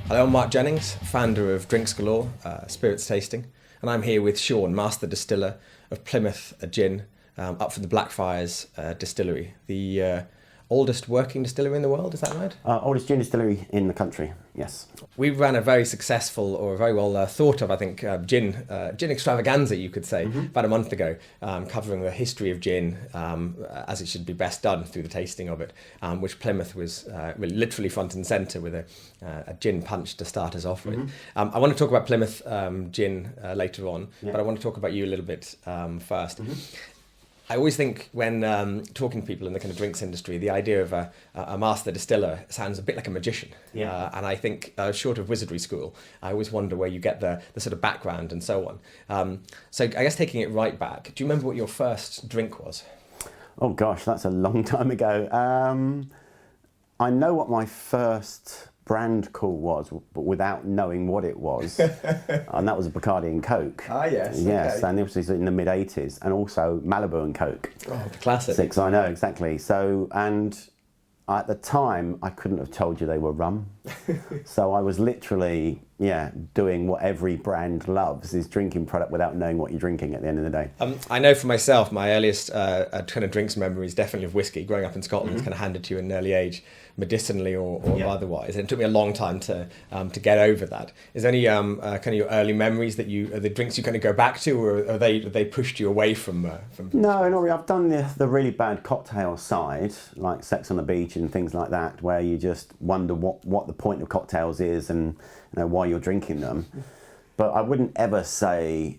Hello, I'm Mark Jennings, founder of Drinks Galore, spirits tasting, and I'm here with Sean, master distiller of Plymouth Gin, up from the Blackfriars distillery, the oldest working distillery in the world, is that right? Oldest gin distillery in the country, yes. We ran a very successful, or very well thought of, I think, gin extravaganza, you could say, about a month ago, covering the history of gin as it should be best done through the tasting of it, which Plymouth was literally front and centre with a gin punch to start us off with. I want to talk about Plymouth gin later on, but I want to talk about you a little bit first. I always think when talking to people in the kind of drinks industry, the idea of a master distiller sounds a bit like a magician. And I think, short of wizardry school, I always wonder where you get the sort of background and so on. So I guess taking it right back, do you remember what your first drink was? Oh gosh, that's a long time ago. I know what my first brand call was, but without knowing what it was. And that was Bacardi and Coke. Ah, yes. Yes, Okay. and this was in the mid-80s. And also Malibu and Coke. Oh, the classic. Six, I know, exactly. So, and at the time, I couldn't have told you they were rum. So I was literally, doing what every brand loves, is drinking product without knowing what you're drinking at the end of the day. I know for myself, my earliest kind of drinks memory is definitely of whiskey. Growing up in Scotland, it's kind of handed to you at an early age, medicinally or otherwise. And it took me a long time to get over that. Is there any kind of your early memories that are the drinks you kind of go back to, or are they pushed you away from? No, not really. I've done the really bad cocktail side, like Sex on the Beach and things like that, where you just wonder what the point of cocktails is and why you're drinking them. But I wouldn't ever say,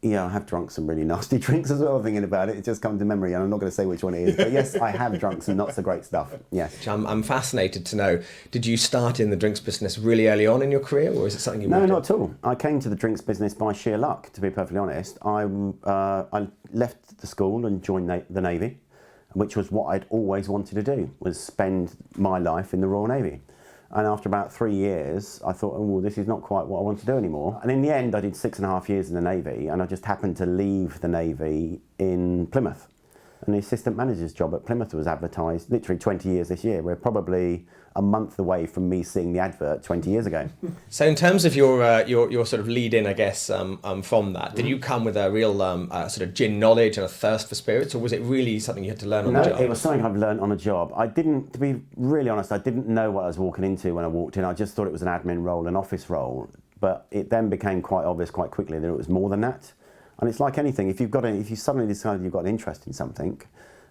I have drunk some really nasty drinks as well, thinking about it. It just comes to memory, and I'm not going to say which one it is. But yes, I have drunk some not so great stuff, yes. I'm fascinated to know, did you start in the drinks business really early on in your career, or is it something you No, not at all. I came to the drinks business by sheer luck, to be perfectly honest. I left the school and joined the Navy, which was what I'd always wanted to do, was spend my life in the Royal Navy. And after about 3 years, I thought, this is not quite what I want to do anymore. And in the end, I did 6.5 years in the Navy, and I just happened to leave the Navy in Plymouth. And the assistant manager's job at Plymouth was advertised literally 20 years this year. We're probably a month away from me seeing the advert 20 years ago. So in terms of your sort of lead in, I guess, from that, did you come with a real sort of gin knowledge and a thirst for spirits, or was it really something you had to learn on the job? No, it was something I've learned on a job. To be really honest, I didn't know what I was walking into when I walked in. I just thought it was an admin role, an office role. But it then became quite obvious quite quickly that it was more than that. And it's like anything, if you suddenly decide you've got an interest in something,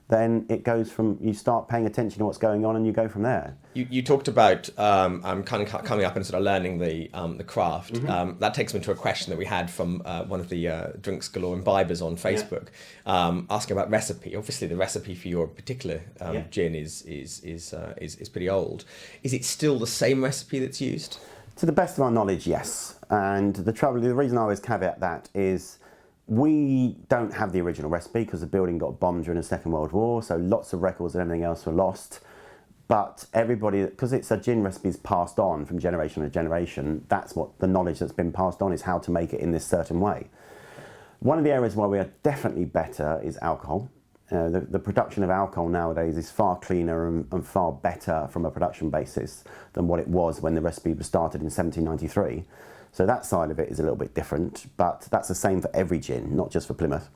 then it goes from, you start paying attention to what's going on and you go from there. You talked about kind of coming up and sort of learning the craft. That takes me to a question that we had from one of the Drinks Galore imbibers on Facebook, asking about recipe. Obviously, the recipe for your particular gin is pretty old. Is it still the same recipe that's used? To the best of our knowledge, yes. And the reason I always caveat that is, we don't have the original recipe because the building got bombed during the Second World War, so lots of records and everything else were lost. But everybody, because it's a gin recipe is passed on from generation to generation, that's what the knowledge that's been passed on is, how to make it in this certain way. One of the areas where we are definitely better is alcohol. The production of alcohol nowadays is far cleaner and far better from a production basis than what it was when the recipe was started in 1793. So that side of it is a little bit different, but that's the same for every gin, not just for Plymouth.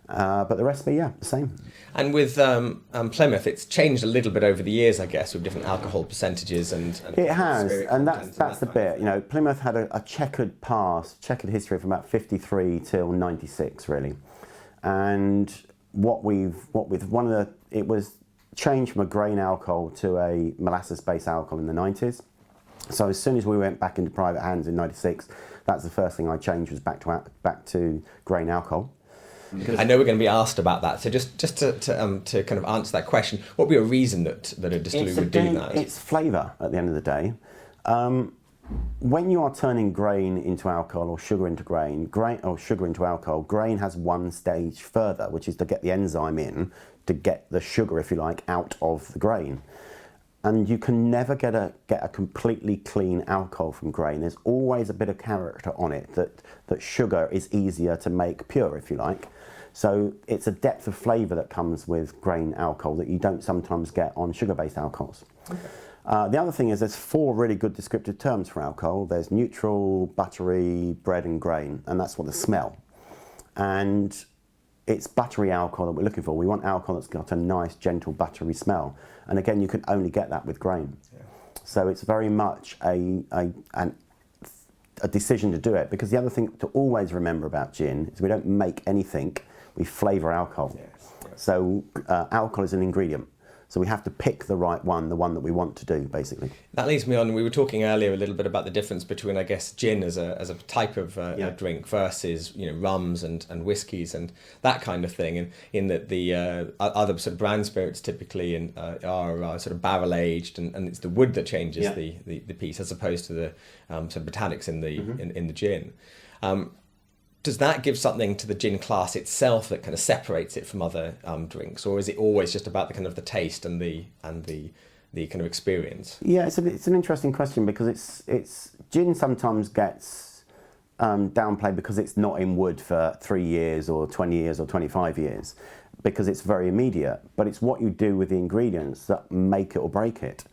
But the recipe, the same. And with Plymouth, it's changed a little bit over the years, I guess, with different alcohol percentages and it has, and that's the bit. Plymouth had a checkered history from about 53 till 96, really. And it was changed from a grain alcohol to a molasses-based alcohol in the 90s. So as soon as we went back into private hands in 96, that's the first thing I changed, was back to grain alcohol. I know we're going to be asked about that, so just to kind of answer that question, what would be a reason that a distillery would do that? It's flavour at the end of the day. When you are turning grain into alcohol or sugar into sugar into alcohol, grain has one stage further, which is to get the enzyme in to get the sugar, if you like, out of the grain. And you can never get a completely clean alcohol from grain. There's always a bit of character on it that sugar is easier to make pure, if you like. So it's a depth of flavour that comes with grain alcohol that you don't sometimes get on sugar-based alcohols. Okay. The other thing is there's 4 really good descriptive terms for alcohol. There's neutral, buttery, bread and grain, and that's what the smell. And it's buttery alcohol that we're looking for. We want alcohol that's got a nice, gentle, buttery smell. And again, you can only get that with grain. Yeah. So it's very much a decision to do it, because the other thing to always remember about gin is we don't make anything, we flavour alcohol. Yes. Yes. So alcohol is an ingredient. So we have to pick the right one, the one that we want to do, basically. That leads me on. We were talking earlier a little bit about the difference between, I guess, gin as a type of a drink versus, rums and whiskies and that kind of thing. And in that the other sort of brand spirits typically are sort of barrel aged, and it's the wood that changes the piece, as opposed to the sort of botanics in the in the gin. Does that give something to the gin class itself that kind of separates it from other drinks, or is it always just about the kind of the taste and the kind of experience? Yeah, it's an interesting question, because it's gin sometimes gets downplayed because it's not in wood for 3 years or 20 years or 25 years, because it's very immediate. But it's what you do with the ingredients that make it or break it.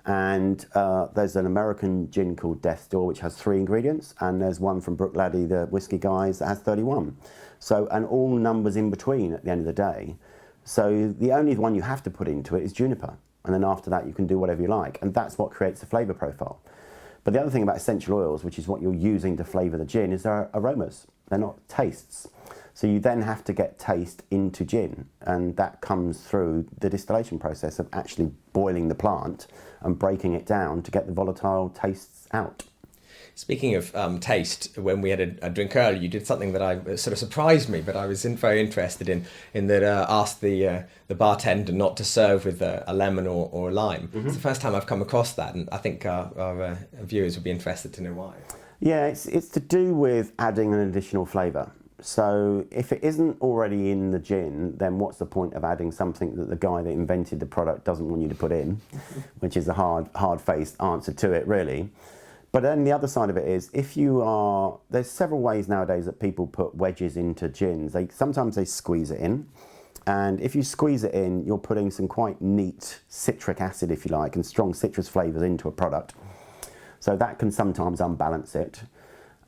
And there's an American gin called Distiller, which has 3 ingredients, and there's one from Brooklady, the whiskey guys, that has 31. So, and all numbers in between at the end of the day. So the only one you have to put into it is juniper, and then after that you can do whatever you like, and that's what creates the flavour profile. But the other thing about essential oils, which is what you're using to flavour the gin, is they're aromas, they're not tastes. So you then have to get taste into gin, and that comes through the distillation process of actually boiling the plant and breaking it down to get the volatile tastes out. Speaking of taste, when we had a drink earlier, you did something that sort of surprised me, but I was very interested in that asked the bartender not to serve with a lemon or a lime. Mm-hmm. It's the first time I've come across that, and I think our viewers would be interested to know why. Yeah, it's to do with adding an additional flavour. So if it isn't already in the gin, then what's the point of adding something that the guy that invented the product doesn't want you to put in, which is a hard-faced answer to it, really. But then the other side of it is, there's several ways nowadays that people put wedges into gins. Sometimes they squeeze it in, and if you squeeze it in, you're putting some quite neat citric acid, if you like, and strong citrus flavours into a product. So that can sometimes unbalance it.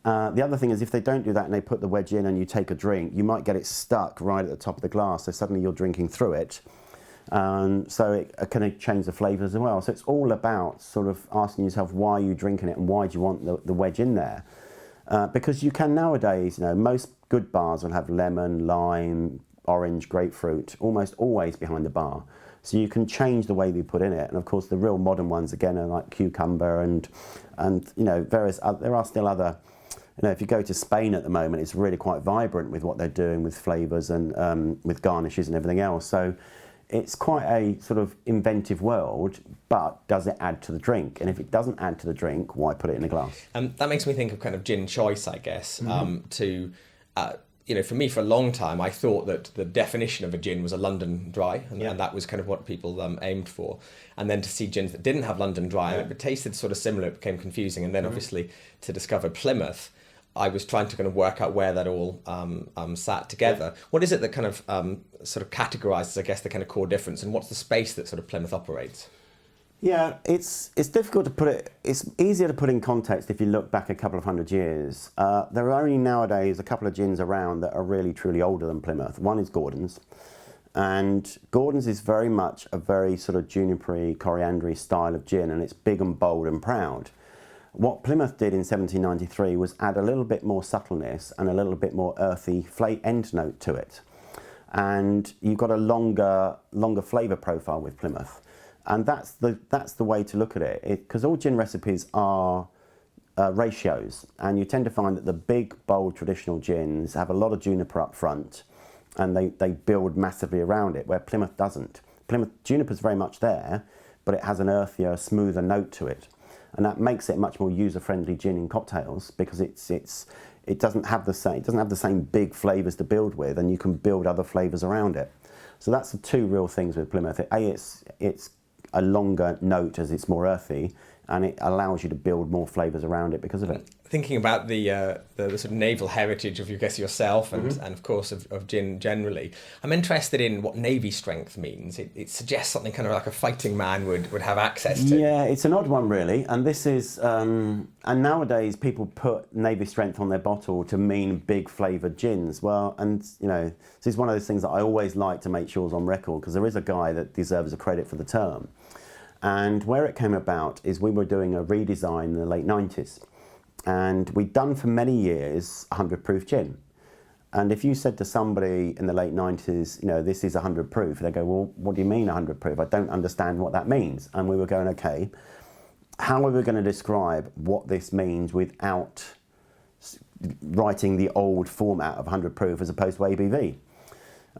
The other thing is, if they don't do that and they put the wedge in and you take a drink, you might get it stuck right at the top of the glass, so suddenly you're drinking through it. So it can change the flavours as well. So it's all about sort of asking yourself, why are you drinking it and why do you want the wedge in there? Because you can nowadays, most good bars will have lemon, lime, orange, grapefruit, almost always behind the bar. So you can change the way you put in it. And of course the real modern ones again are like cucumber and various other, there are still other. If you go to Spain at the moment, it's really quite vibrant with what they're doing with flavours and with garnishes and everything else. So it's quite a sort of inventive world, but does it add to the drink? And if it doesn't add to the drink, why put it in a glass? That makes me think of kind of gin choice, I guess. For me, for a long time, I thought that the definition of a gin was a London dry, and that was kind of what people aimed for. And then to see gins that didn't have London dry, and it tasted sort of similar, it became confusing. And then obviously to discover Plymouth, I was trying to kind of work out where that all sat together. Yeah. What is it that kind of sort of categorises, I guess, the kind of core difference, and what's the space that sort of Plymouth operates? Yeah, it's difficult to put it. It's easier to put in context if you look back a couple of hundred years. There are only nowadays a couple of gins around that are really truly older than Plymouth. One is Gordon's, and Gordon's is very much a very sort of junipery, coriandery style of gin, and it's big and bold and proud. What Plymouth did in 1793 was add a little bit more subtleness and a little bit more earthy end note to it. And you've got a longer flavour profile with Plymouth. And that's the way to look at it, because all gin recipes are ratios, and you tend to find that the big, bold, traditional gins have a lot of juniper up front, and they build massively around it, where Plymouth doesn't. Juniper's very much there, but it has an earthier, smoother note to it. And that makes it much more user-friendly gin in cocktails, because it doesn't have the same big flavours to build with, and you can build other flavours around it. So that's the two real things with Plymouth. It's a longer note as it's more earthy. and it allows you to build more flavours around it because of it. Thinking about the sort of naval heritage of, I guess, yourself and of course of gin generally, I'm interested in what navy strength means. It suggests something kind of like a fighting man would have access to. Yeah, it's an odd one really, and this is and nowadays people put navy strength on their bottle to mean big flavoured gins. Well, and this is one of those things that I always like to make sure is on record, because there is a guy that deserves a credit for the term. And where it came about is we were doing a redesign in the late 90s. And we'd done for many years 100 proof gin. And if you said to somebody in the late 90s, this is 100 proof, they go, well, what do you mean 100 proof? I don't understand what that means. And we were going, okay, how are we going to describe what this means without writing the old format of 100 proof as opposed to ABV?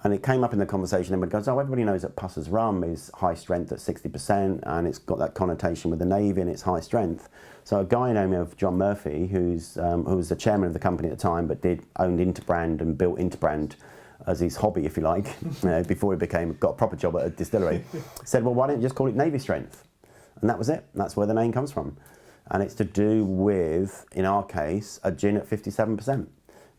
And it came up in the conversation, and it goes, oh, everybody knows that Pusser's rum is high strength at 60%, and it's got that connotation with the Navy and it's high strength. So a guy named John Murphy, who was the chairman of the company at the time, but owned Interbrand and built Interbrand as his hobby, if you like, before he got a proper job at a distillery, said, well, why don't you just call it Navy strength? And that was it. That's where the name comes from. And it's to do with, in our case, a gin at 57%.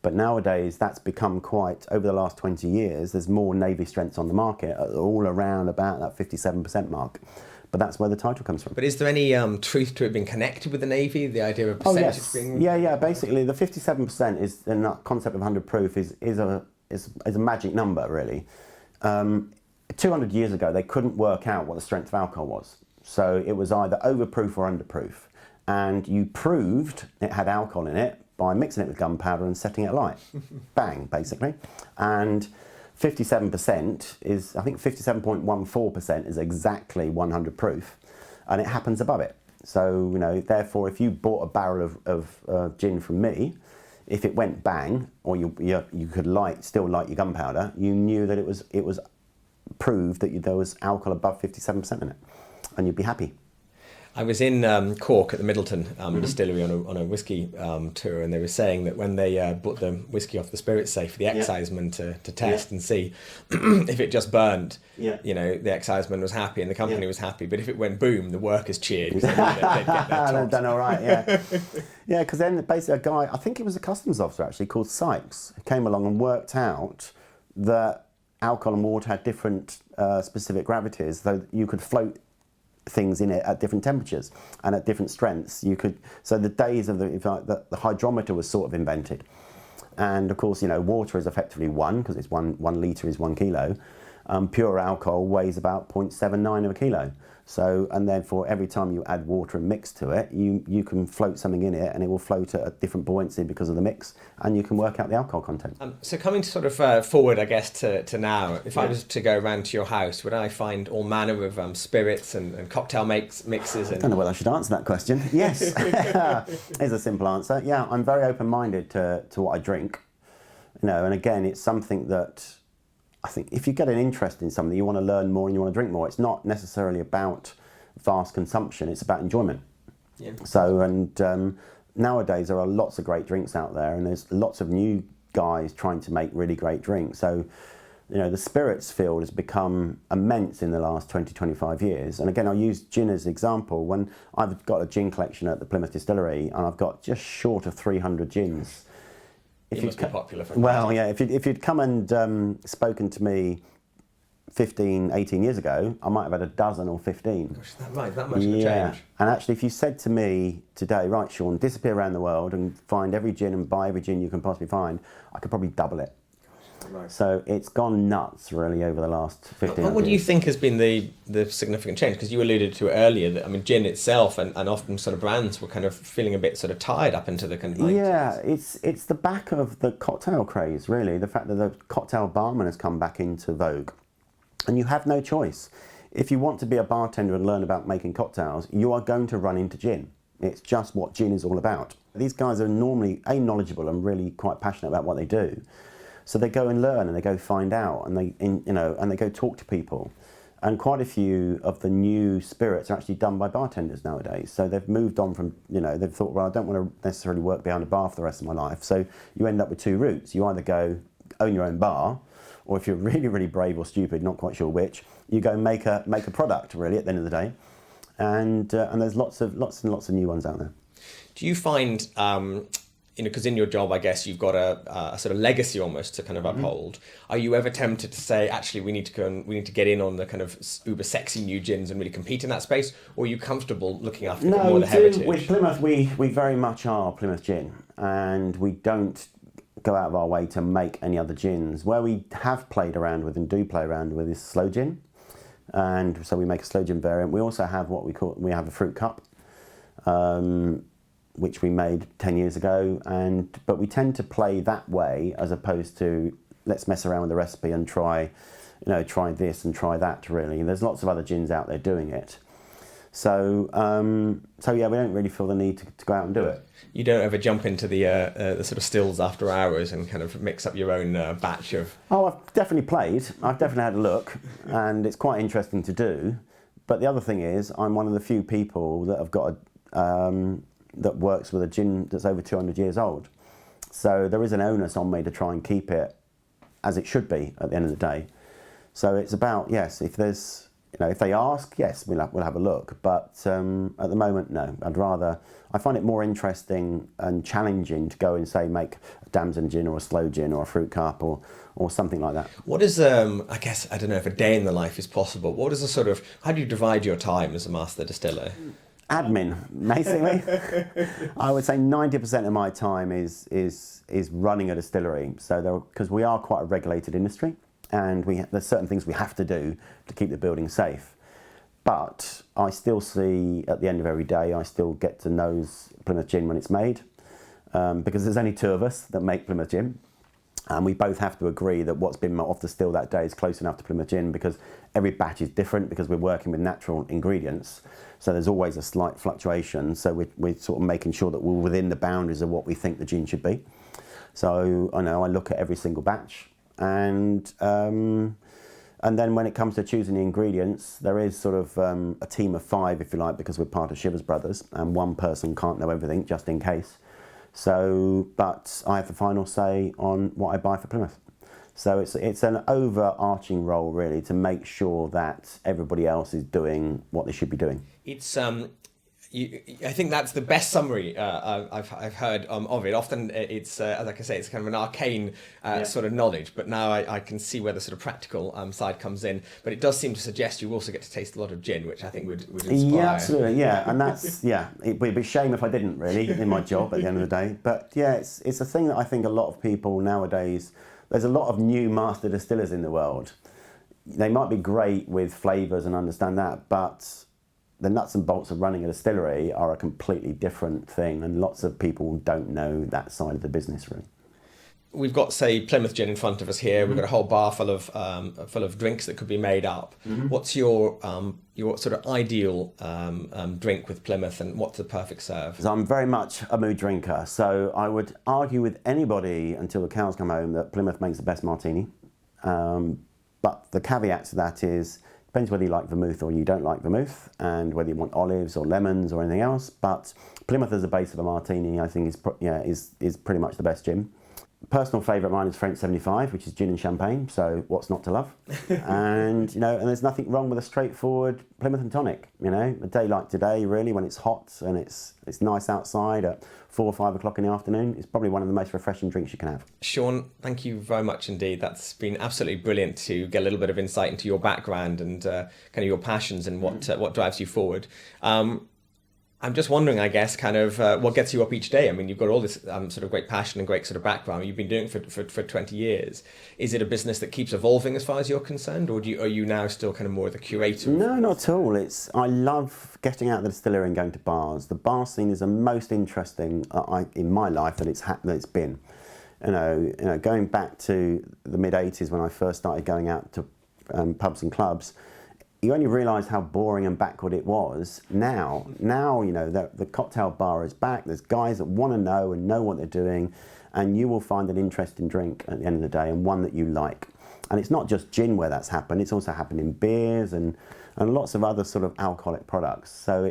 But nowadays, that's become quite, over the last 20 years, there's more Navy strengths on the market, all around about that 57% mark. But that's where the title comes from. But is there any truth to it being connected with the Navy, the idea of percentage being... Yeah, basically the 57% is, and that concept of 100 proof is a magic number, really. 200 years ago, they couldn't work out what the strength of alcohol was. So it was either overproof or underproof. And you proved it had alcohol in it by mixing it with gunpowder and setting it alight. Bang, basically. And 57% is, I think 57.14% is exactly 100 proof, and it happens above it. So, therefore, if you bought a barrel of gin from me, if it went bang, or you could still light your gunpowder, you knew that it was proved that there was alcohol above 57% in it, and you'd be happy. I was in Cork at the Middleton distillery on a whiskey tour, and they were saying that when they brought the whiskey off the spirits safe for the exciseman to test and see if it just burnt, the exciseman was happy and the company was happy, but if it went boom, the workers cheered because they knew that they'd get their They've done all right, yeah. Yeah, because then basically a guy, I think it was a customs officer actually, called Sykes, who came along and worked out that alcohol and water had different specific gravities, so you could float things in it at different temperatures and at different strengths. So the days of the hydrometer was sort of invented, and of course water is effectively 1 because it's 1 litre is 1 kilo. Pure alcohol weighs about 0.79 of a kilo. So, and therefore every time you add water and mix to it, you can float something in it and it will float at a different buoyancy because of the mix, and you can work out the alcohol content. So coming to sort of forward, I guess, to now, if I was to go around to your house, would I find all manner of spirits and cocktail mixes? I don't know whether I should answer that question. Yes, is a simple answer. Yeah, I'm very open-minded to what I drink. And again, it's something that I think if you get an interest in something, you want to learn more and you want to drink more. It's not necessarily about vast consumption, it's about enjoyment. Yeah. So, and nowadays there are lots of great drinks out there, and there's lots of new guys trying to make really great drinks. So, the spirits field has become immense in the last 20, 25 years. And again, I'll use gin as an example. When I've got a gin collection at the Plymouth Distillery, and I've got just short of 300 gins. It must be popular for if you'd come and spoken to me 15, 18 years ago, I might have had a dozen or 15. Gosh, that much of a change. And actually, if you said to me today, right, Sean, disappear around the world and find every gin and buy every gin you can possibly find, I could probably double it. Right. So it's gone nuts, really, over the last 15 years. What do you think has been the significant change? Because you alluded to it earlier that, gin itself and often sort of brands were kind of feeling a bit sort of tied up into the kind of... Yeah, it's the back of the cocktail craze, really. The fact that the cocktail barman has come back into vogue. And you have no choice. If you want to be a bartender and learn about making cocktails, you are going to run into gin. It's just what gin is all about. These guys are normally knowledgeable and really quite passionate about what they do. So they go and learn and they go find out and they go talk to people. And quite a few of the new spirits are actually done by bartenders nowadays. So they've moved on from, they've thought, well, I don't want to necessarily work behind a bar for the rest of my life. So you end up with two routes. You either go own your own bar, or if you're really, really brave or stupid, not quite sure which, you go make a product, really, at the end of the day. and there's lots and lots of new ones out there. Do you find, because in your job, I guess you've got a sort of legacy almost to kind of uphold. Are you ever tempted to say, actually, we need to get in on the kind of uber sexy new gins and really compete in that space? Or are you comfortable looking after more of the heritage? With Plymouth, we very much are Plymouth gin, and we don't go out of our way to make any other gins. Where we have played around with and do play around with is slow gin, and so we make a slow gin variant. We also have we have a fruit cup, which we made 10 years ago, but we tend to play that way as opposed to let's mess around with the recipe and try this and try that. Really, there's lots of other gins out there doing it. So yeah, we don't really feel the need to go out and do it. You don't ever jump into the sort of stills after hours and kind of mix up your own batch of... Oh, I've definitely played. I've definitely had a look, and it's quite interesting to do. But the other thing is, I'm one of the few people that have got that works with a gin that's over 200 years old. So there is an onus on me to try and keep it as it should be at the end of the day. So it's about, yes, if there's... if they ask, yes, we'll have a look. But at the moment, no. I find it more interesting and challenging to go and say make a damson gin or a slow gin or a fruit cup or something like that. What is, I guess, I don't know if a day in the life is possible. What is how do you divide your time as a master distiller? Admin, basically. I would say 90% of my time is running a distillery. So because we are quite a regulated industry, and there's certain things we have to do to keep the building safe. But I still see, at the end of every day, I still get to nose Plymouth gin when it's made, because there's only two of us that make Plymouth gin, and we both have to agree that what's been off the still that day is close enough to Plymouth gin, because every batch is different, because we're working with natural ingredients, so there's always a slight fluctuation, so we're sort of making sure that we're within the boundaries of what we think the gin should be. So I look at every single batch, and then when it comes to choosing the ingredients, there is sort of a team of 5, if you like, because we're part of Shivers Brothers, and one person can't know everything, just in case. So, but I have the final say on what I buy for Plymouth. So it's an overarching role, really, to make sure that everybody else is doing what they should be doing. It's I think that's the best summary I've heard of it. Often it's, like I say, it's kind of an arcane sort of knowledge, but now I can see where the sort of practical side comes in. But it does seem to suggest you also get to taste a lot of gin, which I think would inspire. Yeah, absolutely, yeah. And that's, yeah, it would be a shame if I didn't, really, in my job at the end of the day. But yeah, it's a thing that I think a lot of people nowadays, there's a lot of new master distillers in the world. They might be great with flavours and understand that, but the nuts and bolts of running a distillery are a completely different thing, and lots of people don't know that side of the business, really. We've got, say, Plymouth gin in front of us here. We've got a whole bar full of drinks that could be made up. What's your sort of ideal drink with Plymouth, and what's the perfect serve? So I'm very much a mood drinker, so I would argue with anybody until the cows come home that Plymouth makes the best martini. But the caveat to that is, depends whether you like vermouth or you don't like vermouth, and whether you want olives or lemons or anything else. But Plymouth as a base of a martini, I think is pretty much the best gin. Personal favourite of mine is French 75, which is gin and champagne. So what's not to love? And and there's nothing wrong with a straightforward Plymouth and tonic. A day like today, really, when it's hot and it's nice outside at 4 or 5 o'clock in the afternoon, it's probably one of the most refreshing drinks you can have. Sean, thank you very much indeed. That's been absolutely brilliant to get a little bit of insight into your background and kind of your passions and what drives you forward. I'm just wondering, I guess, kind of what gets you up each day. I mean, you've got all this sort of great passion and great sort of background. You've been doing it for 20 years. Is it a business that keeps evolving as far as you're concerned, or are you now still kind of more the curator? No, not at all. I love getting out of the distillery and going to bars. The bar scene is the most interesting in my life that it's been. Going back to the mid-80s when I first started going out to pubs and clubs, you only realise how boring and backward it was. Now, the cocktail bar is back. There's guys that want to know and know what they're doing, and you will find an interesting drink at the end of the day, and one that you like. And it's not just gin where that's happened. It's also happened in beers and lots of other sort of alcoholic products. So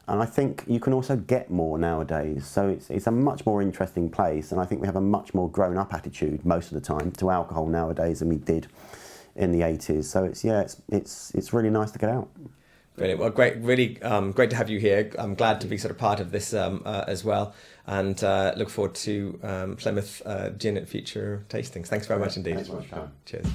and I think you can also get more nowadays. So it's a much more interesting place, and I think we have a much more grown-up attitude most of the time to alcohol nowadays than we did in the 80s. So it's really nice to get out. Brilliant. Well, great. Really great to have you here. I'm glad to be sort of part of this as well, and look forward to Plymouth gin at future tastings. Thanks very much indeed. Thanks so much, Tom. Cheers.